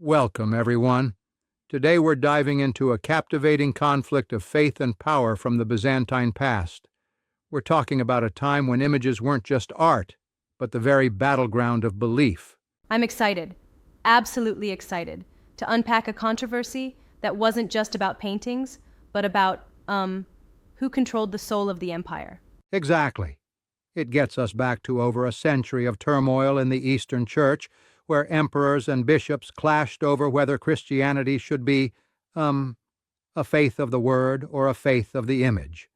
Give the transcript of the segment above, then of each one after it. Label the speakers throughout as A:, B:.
A: Welcome, everyone. Today we're diving into a captivating conflict of faith and power from the Byzantine past. We're talking about a time when images weren't just art, but the very battleground of belief.
B: I'm excited, absolutely excited, to unpack a controversy that wasn't just about paintings, but about, who controlled the soul of the empire.
A: Exactly. It gets us back to over a century of turmoil in the Eastern Church, where emperors and bishops clashed over whether Christianity should be, a faith of the word or a faith of the image.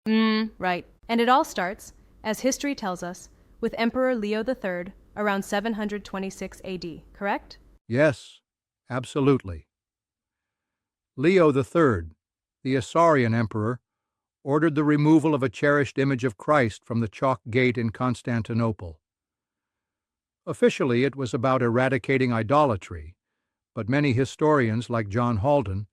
B: Right. And it all starts, as history tells us, with Emperor Leo III around 726 AD, correct?
A: Yes, absolutely. Leo III, the Isaurian emperor, ordered the removal of a cherished image of Christ from the Chalk Gate in Constantinople. Officially, it was about eradicating idolatry, but many historians, like John Houting,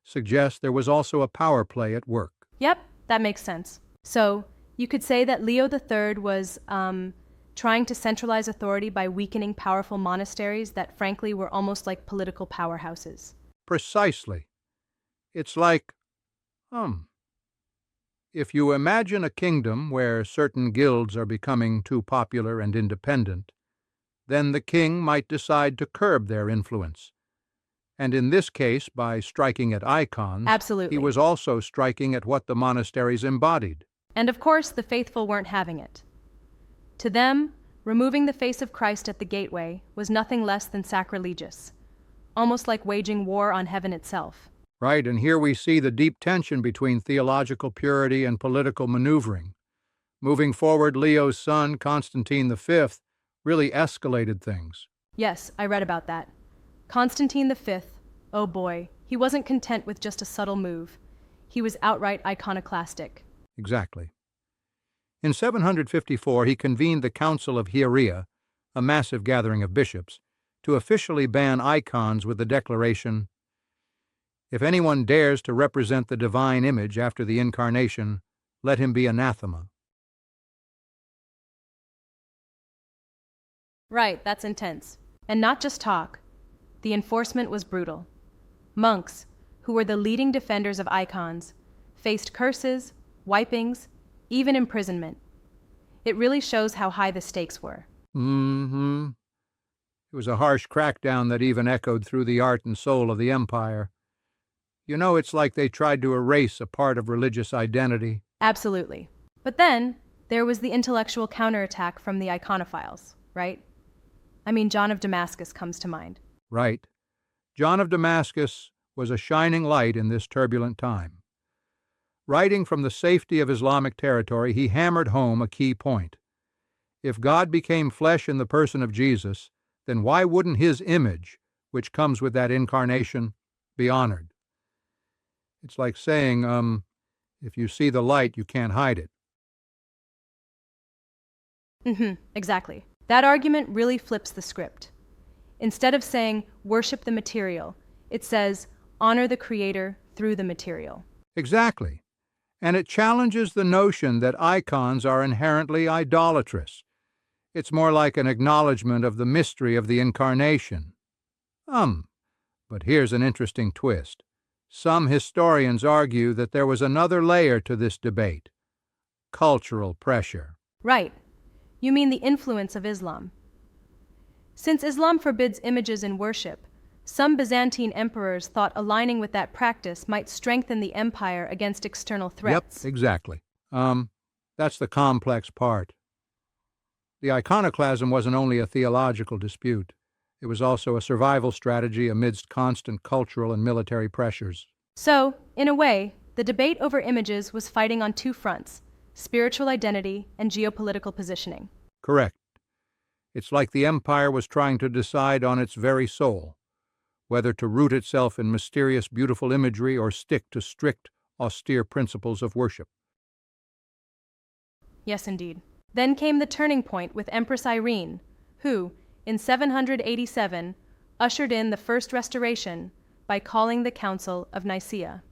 A: suggest there was also a power play at work.
B: Yep, that makes sense. So, you could say that Leo III was, trying to centralize authority by weakening powerful monasteries that frankly were almost like political powerhouses.
A: Precisely. It's like, if you imagine a kingdom where certain guilds are becoming too popular and independent, then the king might decide to curb their influence. And in this case, by striking at icons,
B: Absolutely.
A: he was also striking at what the monasteries embodied.
B: And of course, the faithful weren't having it. To them, removing the face of Christ at the gateway was nothing less than sacrilegious, almost like waging war on heaven itself.
A: Right, and here we see the deep tension between theological purity and political maneuvering. Moving forward, Leo's son, Constantine V, really escalated things.
B: Yes, I read about that. Constantine V, oh boy, he wasn't content with just a subtle move. He was outright iconoclastic.
A: Exactly. In 754, he convened the Council of Hieria, a massive gathering of bishops, to officially ban icons with the declaration, "If anyone dares to represent the divine image after the Incarnation, let him be anathema."
B: Right, that's intense. And not just talk. The enforcement was brutal. Monks, who were the leading defenders of icons, faced curses, wipings, even imprisonment. It really shows how high the stakes were.
A: It was a harsh crackdown that even echoed through the art and soul of the empire. You know, it's like they tried to erase a part of religious identity.
B: Absolutely. But then, there was the intellectual counterattack from the iconophiles, right? I mean, John of Damascus comes to mind.
A: Right. John of Damascus was a shining light in this turbulent time. Writing from the safety of Islamic territory, he hammered home a key point. If God became flesh in the person of Jesus, then why wouldn't his image, which comes with that incarnation, be honored? It's like saying, if you see the light, you can't hide it.
B: Exactly. That argument really flips the script. Instead of saying, worship the material, it says, honor the Creator through the material.
A: Exactly. And it challenges the notion that icons are inherently idolatrous. It's more like an acknowledgement of the mystery of the Incarnation. But here's an interesting twist. Some historians argue that there was another layer to this debate: cultural pressure.
B: Right. You mean the influence of Islam. Since Islam forbids images in worship, some Byzantine emperors thought aligning with that practice might strengthen the empire against external threats.
A: Yep, exactly. That's the complex part. The iconoclasm wasn't only a theological dispute. It was also a survival strategy amidst constant cultural and military pressures.
B: So, in a way, the debate over images was fighting on two fronts: spiritual identity and geopolitical positioning.
A: Correct. It's like the empire was trying to decide on its very soul, whether to root itself in mysterious, beautiful imagery or stick to strict, austere principles of worship.
B: Yes, indeed. Then came the turning point with Empress Irene, who, in 787, ushered in the First Restoration by calling the Council of Nicaea.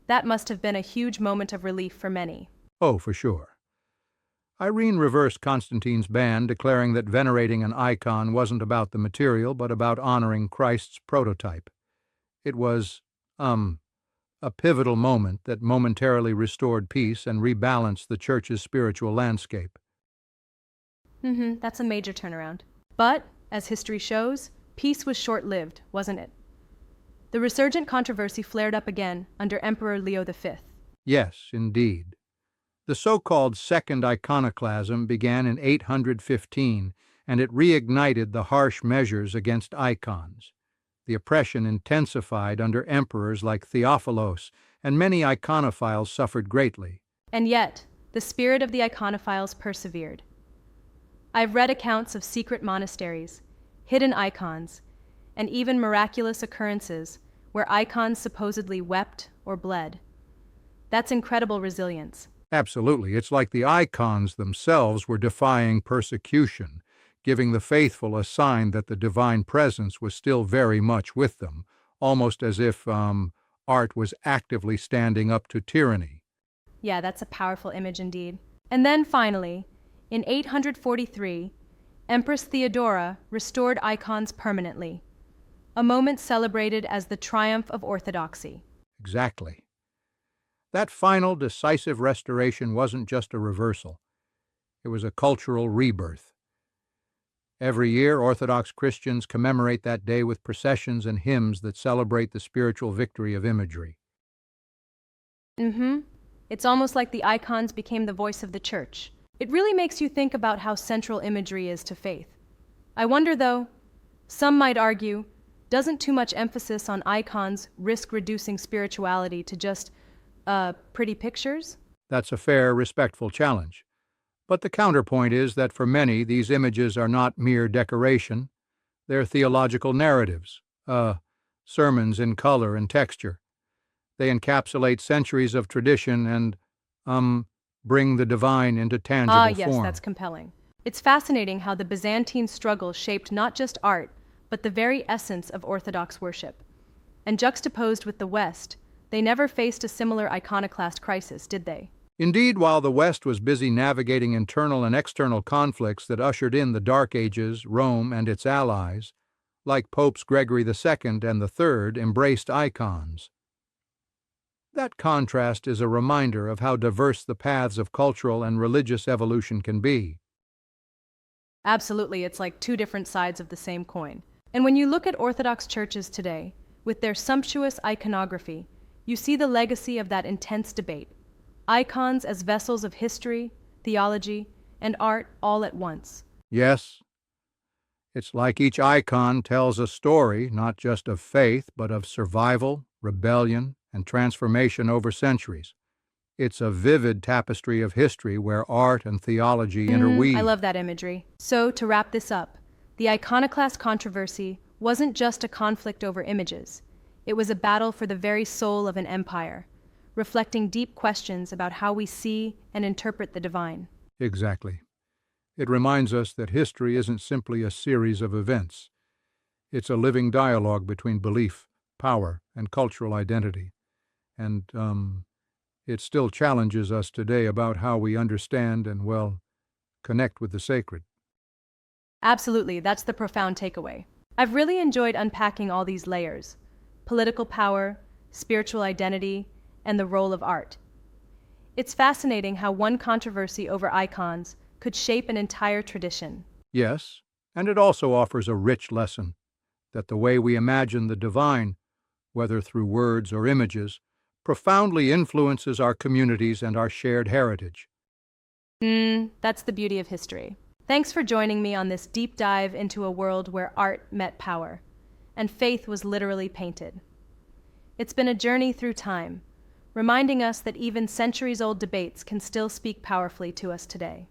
B: That must have been a huge moment of relief for many.
A: Oh, for sure. Irene reversed Constantine's ban, declaring that venerating an icon wasn't about the material, but about honoring Christ's prototype. It was, a pivotal moment that momentarily restored peace and rebalanced the Church's spiritual landscape.
B: That's a major turnaround. But, as history shows, peace was short-lived, wasn't it? The resurgent controversy flared up again under Emperor Leo V.
A: Yes, indeed. The so-called Second Iconoclasm began in 815, and it reignited the harsh measures against icons. The oppression intensified under emperors like Theophilos, and many iconophiles suffered greatly.
B: And yet, the spirit of the iconophiles persevered. I've read accounts of secret monasteries, hidden icons, and even miraculous occurrences where icons supposedly wept or bled. That's incredible resilience.
A: Absolutely. It's like the icons themselves were defying persecution, giving the faithful a sign that the divine presence was still very much with them, almost as if art was actively standing up to tyranny.
B: Yeah, that's a powerful image indeed. And then finally, in 843, Empress Theodora restored icons permanently, a moment celebrated as the Triumph of Orthodoxy.
A: Exactly. That final, decisive restoration wasn't just a reversal. It was a cultural rebirth. Every year, Orthodox Christians commemorate that day with processions and hymns that celebrate the spiritual victory of imagery.
B: It's almost like the icons became the voice of the Church. It really makes you think about how central imagery is to faith. I wonder, though, some might argue, doesn't too much emphasis on icons risk reducing spirituality to just, pretty pictures?
A: That's a fair, respectful challenge. But the counterpoint is that for many, these images are not mere decoration. They're theological narratives, sermons in color and texture. They encapsulate centuries of tradition and, bring the divine into tangible form.
B: Yes, that's compelling. It's fascinating how the Byzantine struggle shaped not just art, but the very essence of Orthodox worship. And juxtaposed with the West, they never faced a similar iconoclast crisis, did they?
A: Indeed, while the West was busy navigating internal and external conflicts that ushered in the Dark Ages, Rome and its allies, like Popes Gregory II and III, embraced icons. That contrast is a reminder of how diverse the paths of cultural and religious evolution can be.
B: Absolutely, it's like two different sides of the same coin. And when you look at Orthodox churches today, with their sumptuous iconography, you see the legacy of that intense debate. Icons as vessels of history, theology, and art all at once.
A: Yes, it's like each icon tells a story not just of faith, but of survival, rebellion, and transformation over centuries. It's a vivid tapestry of history where art and theology interweave.
B: I love that imagery. So, to wrap this up, the Iconoclast Controversy wasn't just a conflict over images. It was a battle for the very soul of an empire, reflecting deep questions about how we see and interpret the divine.
A: Exactly. It reminds us that history isn't simply a series of events. It's a living dialogue between belief, power, and cultural identity. And, it still challenges us today about how we understand and, connect with the sacred.
B: Absolutely, that's the profound takeaway. I've really enjoyed unpacking all these layers: political power, spiritual identity, and the role of art. It's fascinating how one controversy over icons could shape an entire tradition.
A: Yes, and it also offers a rich lesson that the way we imagine the divine, whether through words or images, profoundly influences our communities and our shared heritage.
B: That's the beauty of history. Thanks for joining me on this deep dive into a world where art met power, and faith was literally painted. It's been a journey through time, reminding us that even centuries-old debates can still speak powerfully to us today.